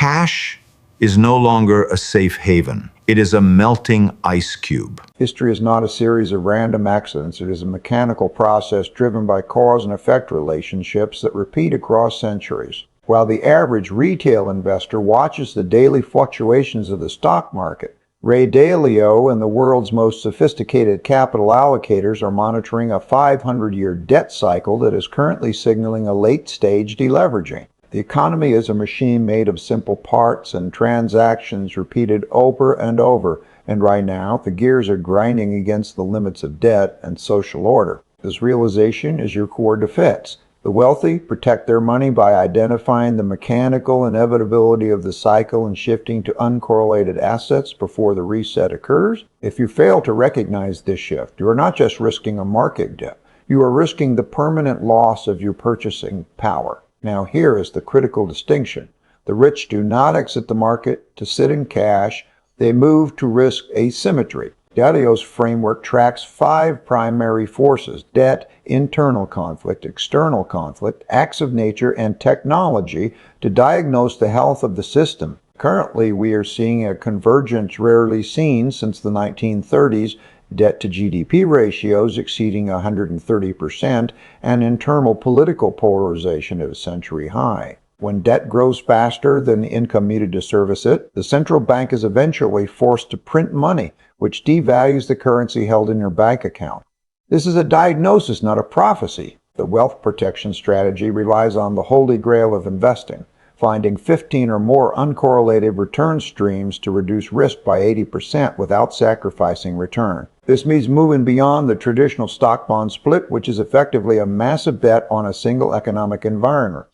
Cash is no longer a safe haven. It is a melting ice cube. History is not a series of random accidents. It is a mechanical process driven by cause and effect relationships that repeat across centuries. While the average retail investor watches the daily fluctuations of the stock market, Ray Dalio and the world's most sophisticated capital allocators are monitoring a 500-year debt cycle that is currently signaling a late-stage deleveraging. The economy is a machine made of simple parts and transactions repeated over and over, and right now the gears are grinding against the limits of debt and social order. This realization is your core defense. The wealthy protect their money by identifying the mechanical inevitability of the cycle and shifting to uncorrelated assets before the reset occurs. If you fail to recognize this shift, you are not just risking a market dip, you are risking the permanent loss of your purchasing power. Now here is the critical distinction. The rich do not exit the market to sit in cash, they move to risk asymmetry. Dalio's framework tracks 5 primary forces: debt, internal conflict, external conflict, acts of nature, and technology to diagnose the health of the system. Currently, we are seeing a convergence rarely seen since the 1930s, debt to GDP ratios exceeding 130%, and internal political polarization at a century high. When debt grows faster than the income needed to service it, the central bank is eventually forced to print money, which devalues the currency held in your bank account. This is a diagnosis, not a prophecy. The wealth protection strategy relies on the holy grail of investing, finding 15 or more uncorrelated return streams to reduce risk by 80% without sacrificing return. This means moving beyond the traditional stock-bond split, which is effectively a massive bet on a single economic environment.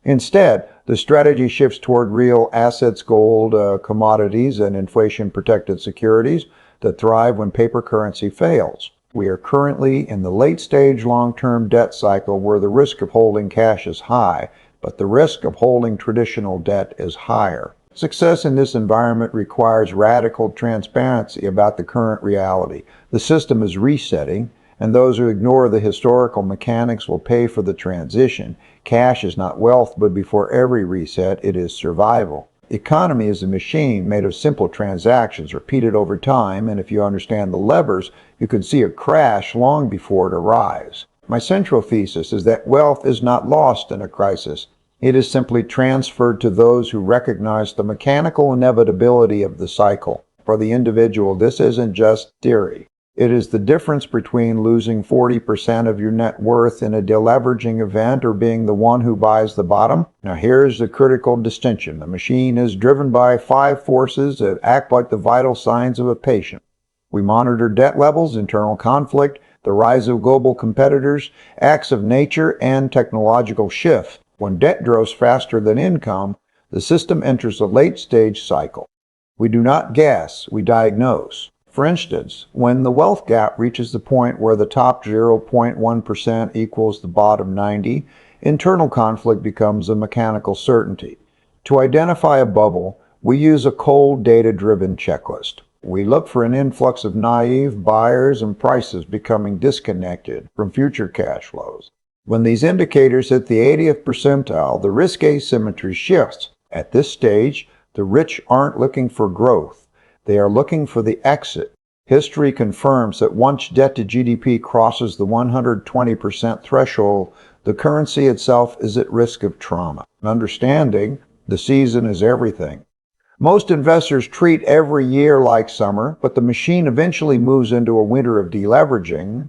Instead, the strategy shifts toward real assets, gold, commodities, and inflation-protected securities that thrive when paper currency fails. We are currently in the late-stage long-term debt cycle where the risk of holding cash is high, but the risk of holding traditional debt is higher. Success in this environment requires radical transparency about the current reality. The system is resetting, and those who ignore the historical mechanics will pay for the transition. Cash is not wealth, but before every reset, it is survival. The economy is a machine made of simple transactions repeated over time, and if you understand the levers, you can see a crash long before it arrives. My central thesis is that wealth is not lost in a crisis. It is simply transferred to those who recognize the mechanical inevitability of the cycle. For the individual, this isn't just theory. It is the difference between losing 40% of your net worth in a deleveraging event or being the one who buys the bottom. Now here's the critical distinction. The machine is driven by 5 forces that act like the vital signs of a patient. We monitor debt levels, internal conflict, the rise of global competitors, acts of nature, and technological shift. When debt grows faster than income, the system enters a late-stage cycle. We do not guess, we diagnose. For instance, when the wealth gap reaches the point where the top 0.1% equals the bottom 90, internal conflict becomes a mechanical certainty. To identify a bubble, we use a cold, data-driven checklist. We look for an influx of naive buyers and prices becoming disconnected from future cash flows. When these indicators hit the 80th percentile, the risk asymmetry shifts. At this stage, the rich aren't looking for growth. They are looking for the exit. History confirms that once debt to GDP crosses the 120% threshold, the currency itself is at risk of trauma. Understanding the season is everything. Most investors treat every year like summer, but the machine eventually moves into a winter of deleveraging.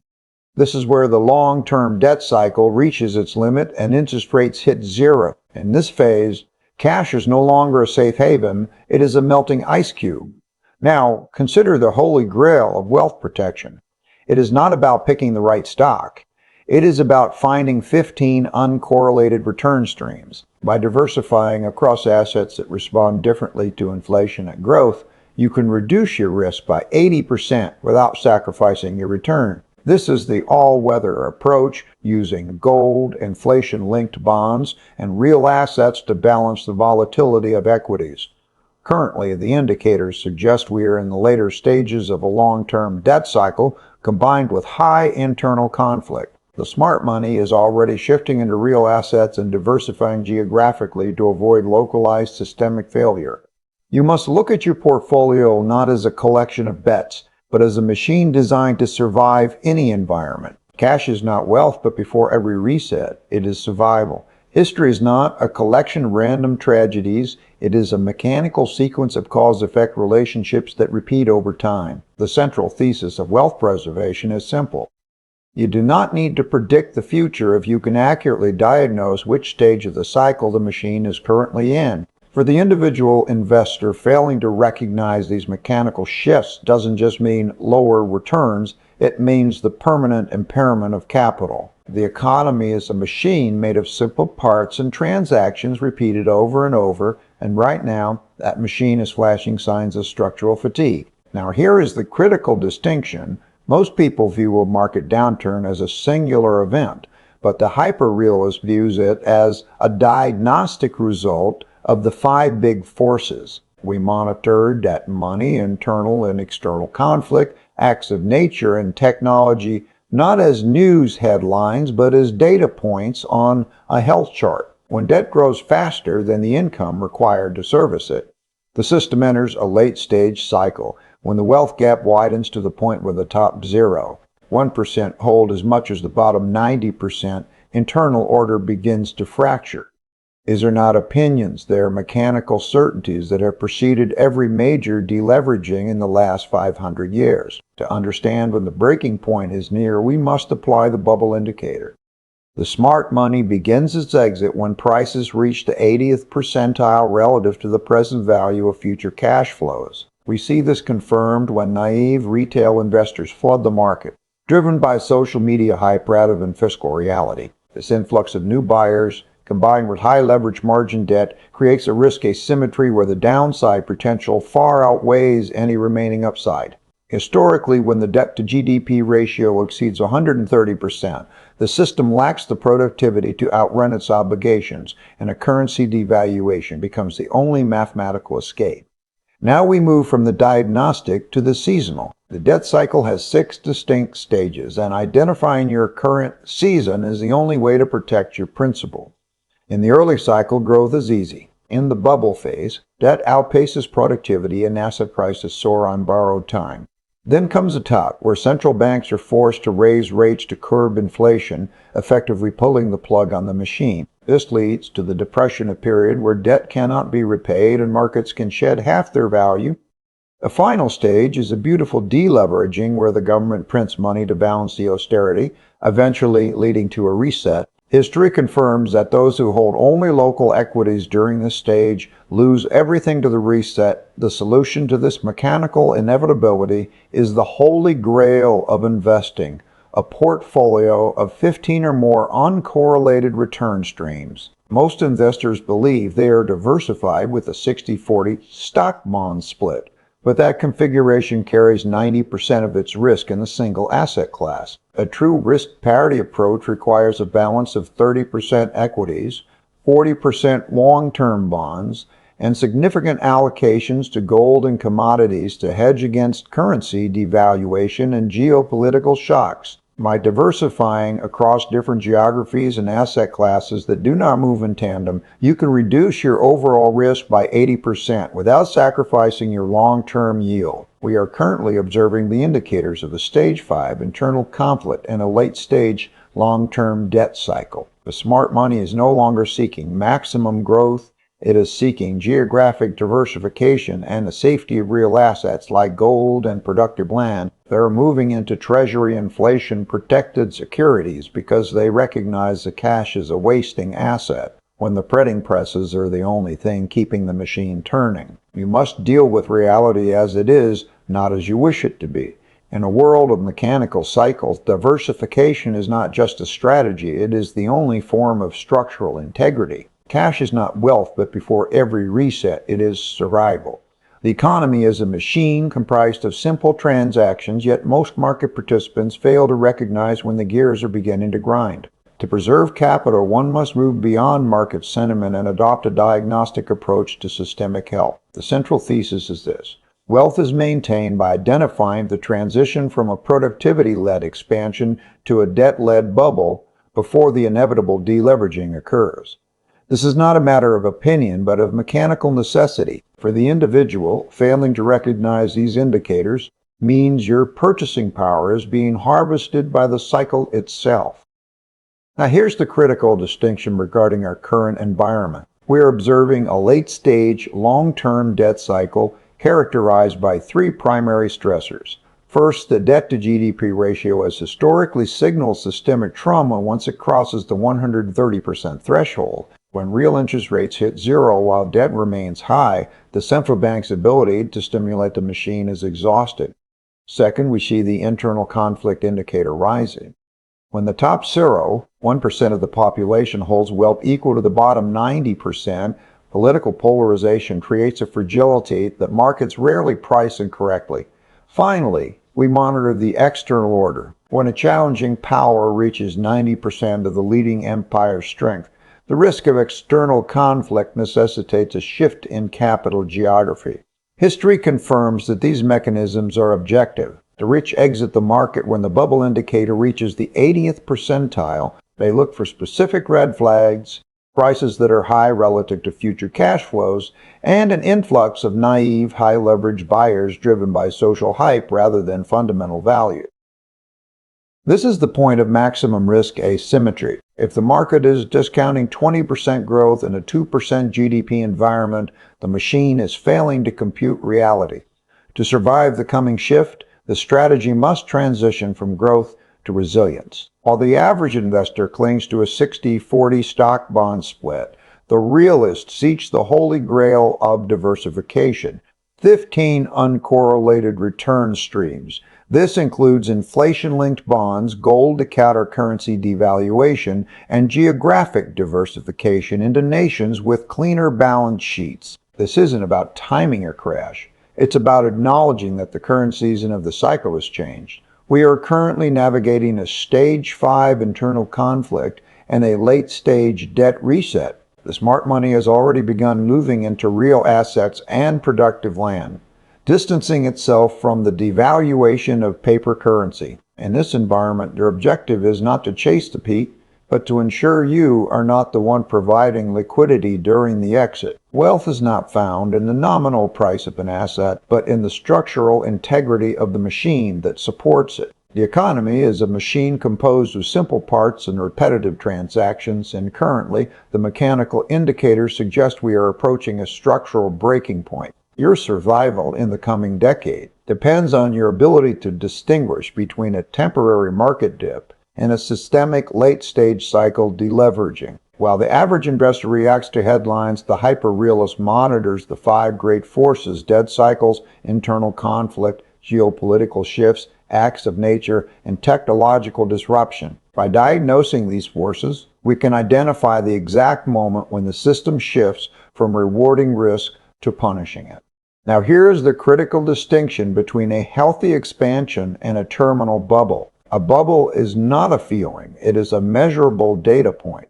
This is where the long-term debt cycle reaches its limit and interest rates hit zero. In this phase, cash is no longer a safe haven, it is a melting ice cube. Now, consider the holy grail of wealth protection. It is not about picking the right stock. It is about finding 15 uncorrelated return streams. By diversifying across assets that respond differently to inflation and growth, you can reduce your risk by 80% without sacrificing your return. This is the all-weather approach, using gold, inflation-linked bonds, and real assets to balance the volatility of equities. Currently, the indicators suggest we are in the later stages of a long-term debt cycle combined with high internal conflict. The smart money is already shifting into real assets and diversifying geographically to avoid localized systemic failure. You must look at your portfolio not as a collection of bets, but as a machine designed to survive any environment. Cash is not wealth, but before every reset, it is survival. History is not a collection of random tragedies. It is a mechanical sequence of cause-effect relationships that repeat over time. The central thesis of wealth preservation is simple. You do not need to predict the future if you can accurately diagnose which stage of the cycle the machine is currently in. For the individual investor, failing to recognize these mechanical shifts doesn't just mean lower returns, it means the permanent impairment of capital. The economy is a machine made of simple parts and transactions repeated over and over, and right now, that machine is flashing signs of structural fatigue. Now, here is the critical distinction. Most people view a market downturn as a singular event, but the hyper-realist views it as a diagnostic result of the 5 big forces. We monitor debt and money, internal and external conflict, acts of nature and technology, not as news headlines, but as data points on a health chart. When debt grows faster than the income required to service it, the system enters a late-stage cycle, when the wealth gap widens to the point where the top 1% hold as much as the bottom 90%, internal order begins to fracture. These are not opinions, they are mechanical certainties that have preceded every major deleveraging in the last 500 years. To understand when the breaking point is near, we must apply the bubble indicator. The smart money begins its exit when prices reach the 80th percentile relative to the present value of future cash flows. We see this confirmed when naive retail investors flood the market, driven by social media hype rather than fiscal reality. This influx of new buyers, combined with high leverage margin debt, creates a risk asymmetry where the downside potential far outweighs any remaining upside. Historically, when the debt to GDP ratio exceeds 130%, the system lacks the productivity to outrun its obligations, and a currency devaluation becomes the only mathematical escape. Now we move from the diagnostic to the seasonal. The debt cycle has 6 distinct stages, and identifying your current season is the only way to protect your principal. In the early cycle, growth is easy. In the bubble phase, debt outpaces productivity and asset prices soar on borrowed time. Then comes a top, where central banks are forced to raise rates to curb inflation, effectively pulling the plug on the machine. This leads to the depression, a period where debt cannot be repaid and markets can shed half their value. The final stage is a beautiful deleveraging where the government prints money to balance the austerity, eventually leading to a reset. History confirms that those who hold only local equities during this stage lose everything to the reset. The solution to this mechanical inevitability is the holy grail of investing, a portfolio of 15 or more uncorrelated return streams. Most investors believe they are diversified with a 60-40 stock-bond split, but that configuration carries 90% of its risk in a single asset class. A true risk parity approach requires a balance of 30% equities, 40% long-term bonds, and significant allocations to gold and commodities to hedge against currency devaluation and geopolitical shocks. By diversifying across different geographies and asset classes that do not move in tandem, you can reduce your overall risk by 80% without sacrificing your long-term yield. We are currently observing the indicators of a stage 5 internal conflict and a late-stage long-term debt cycle. The smart money is no longer seeking maximum growth. It is seeking geographic diversification and the safety of real assets like gold and productive land. They're moving into treasury inflation-protected securities because they recognize the cash is a wasting asset when the printing presses are the only thing keeping the machine turning. You must deal with reality as it is, not as you wish it to be. In a world of mechanical cycles, diversification is not just a strategy, it is the only form of structural integrity. Cash is not wealth, but before every reset, it is survival. The economy is a machine comprised of simple transactions, yet most market participants fail to recognize when the gears are beginning to grind. To preserve capital, one must move beyond market sentiment and adopt a diagnostic approach to systemic health. The central thesis is this: Wealth is maintained by identifying the transition from a productivity-led expansion to a debt-led bubble before the inevitable deleveraging occurs. This is not a matter of opinion, but of mechanical necessity. For the individual, failing to recognize these indicators means your purchasing power is being harvested by the cycle itself. Now here's the critical distinction regarding our current environment. We are observing a late-stage, long-term debt cycle characterized by three primary stressors. First, the debt-to-GDP ratio has historically signaled systemic trauma once it crosses the 130% threshold. When real interest rates hit zero while debt remains high, the central bank's ability to stimulate the machine is exhausted. Second, we see the internal conflict indicator rising. When the top 1% of the population holds wealth equal to the bottom 90%, political polarization creates a fragility that markets rarely price incorrectly. Finally, we monitor the external order. When a challenging power reaches 90% of the leading empire's strength, the risk of external conflict necessitates a shift in capital geography. History confirms that these mechanisms are objective. The rich exit the market when the bubble indicator reaches the 80th percentile. They look for specific red flags, prices that are high relative to future cash flows, and an influx of naive, high-leverage buyers driven by social hype rather than fundamental value. This is the point of maximum risk asymmetry. If the market is discounting 20% growth in a 2% GDP environment, the machine is failing to compute reality. To survive the coming shift, the strategy must transition from growth to resilience. While the average investor clings to a 60-40 stock-bond split, the realist seeks the holy grail of diversification, 15 uncorrelated return streams. This includes inflation-linked bonds, gold to counter currency devaluation, and geographic diversification into nations with cleaner balance sheets. This isn't about timing a crash. It's about acknowledging that the current season of the cycle has changed. We are currently navigating a stage 5 internal conflict and a late-stage debt reset. The smart money has already begun moving into real assets and productive land, distancing itself from the devaluation of paper currency. In this environment, their objective is not to chase the peak, but to ensure you are not the one providing liquidity during the exit. Wealth is not found in the nominal price of an asset, but in the structural integrity of the machine that supports it. The economy is a machine composed of simple parts and repetitive transactions, and currently, the mechanical indicators suggest we are approaching a structural breaking point. Your survival in the coming decade depends on your ability to distinguish between a temporary market dip and a systemic late-stage cycle deleveraging. While the average investor reacts to headlines, the hyper-realist monitors the 5 great forces: dead cycles, internal conflict, geopolitical shifts, acts of nature, and technological disruption. By diagnosing these forces, we can identify the exact moment when the system shifts from rewarding risk to punishing it. Now here is the critical distinction between a healthy expansion and a terminal bubble. A bubble is not a feeling, it is a measurable data point.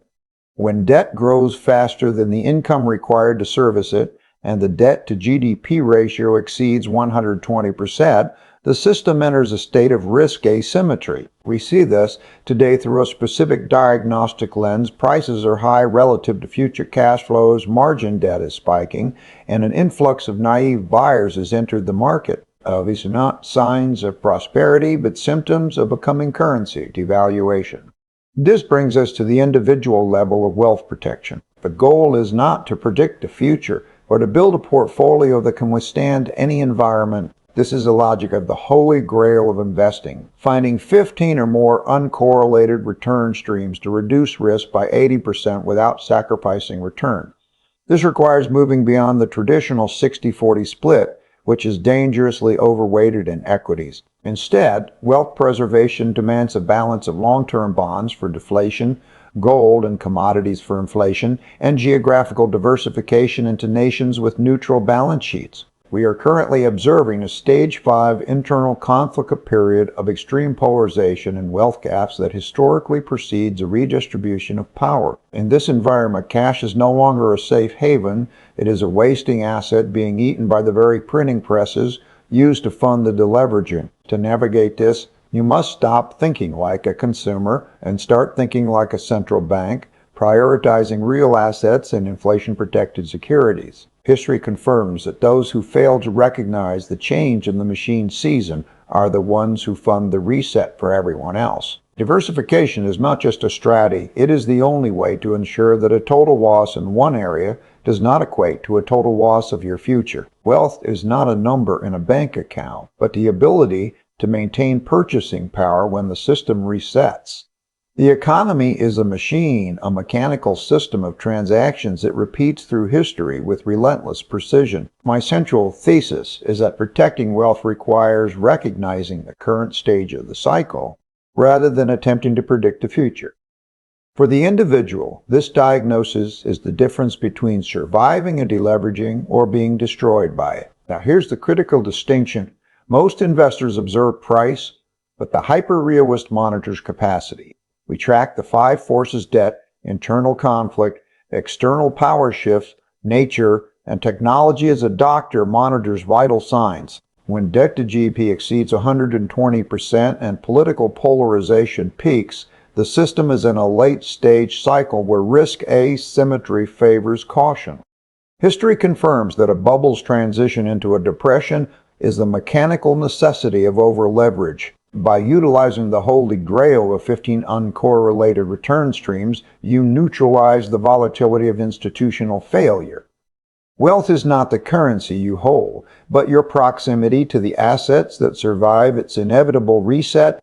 When debt grows faster than the income required to service it, and the debt to GDP ratio exceeds 120%, the system enters a state of risk asymmetry. We see this today through a specific diagnostic lens. Prices are high relative to future cash flows, margin debt is spiking, and an influx of naive buyers has entered the market. These are not signs of prosperity, but symptoms of a coming currency devaluation. This brings us to the individual level of wealth protection. The goal is not to predict the future, but to build a portfolio that can withstand any environment. This is the logic of the holy grail of investing, finding 15 or more uncorrelated return streams to reduce risk by 80% without sacrificing return. This requires moving beyond the traditional 60-40 split, which is dangerously overweighted in equities. Instead, wealth preservation demands a balance of long-term bonds for deflation, gold and commodities for inflation, and geographical diversification into nations with neutral balance sheets. We are currently observing a stage 5 internal conflict period of extreme polarization and wealth gaps that historically precedes a redistribution of power. In this environment, cash is no longer a safe haven. It is a wasting asset being eaten by the very printing presses used to fund the deleveraging. To navigate this, you must stop thinking like a consumer and start thinking like a central bank, prioritizing real assets and inflation-protected securities. History confirms that those who fail to recognize the change in the machine season are the ones who fund the reset for everyone else. Diversification is not just a strategy, it is the only way to ensure that a total loss in one area does not equate to a total loss of your future. Wealth is not a number in a bank account, but the ability to maintain purchasing power when the system resets. The economy is a machine, a mechanical system of transactions that repeats through history with relentless precision. My central thesis is that protecting wealth requires recognizing the current stage of the cycle rather than attempting to predict the future. For the individual, this diagnosis is the difference between surviving a deleveraging or being destroyed by it. Now here's the critical distinction. Most investors observe price, but the hyper-realist monitors capacity. We track the 5 forces: debt, internal conflict, external power shifts, nature, and technology as a doctor monitors vital signs. When debt to GDP exceeds 120% and political polarization peaks, the system is in a late-stage cycle where risk asymmetry favors caution. History confirms that a bubble's transition into a depression is the mechanical necessity of over-leverage. By utilizing the holy grail of 15 uncorrelated return streams, you neutralize the volatility of institutional failure. Wealth is not the currency you hold, but your proximity to the assets that survive its inevitable reset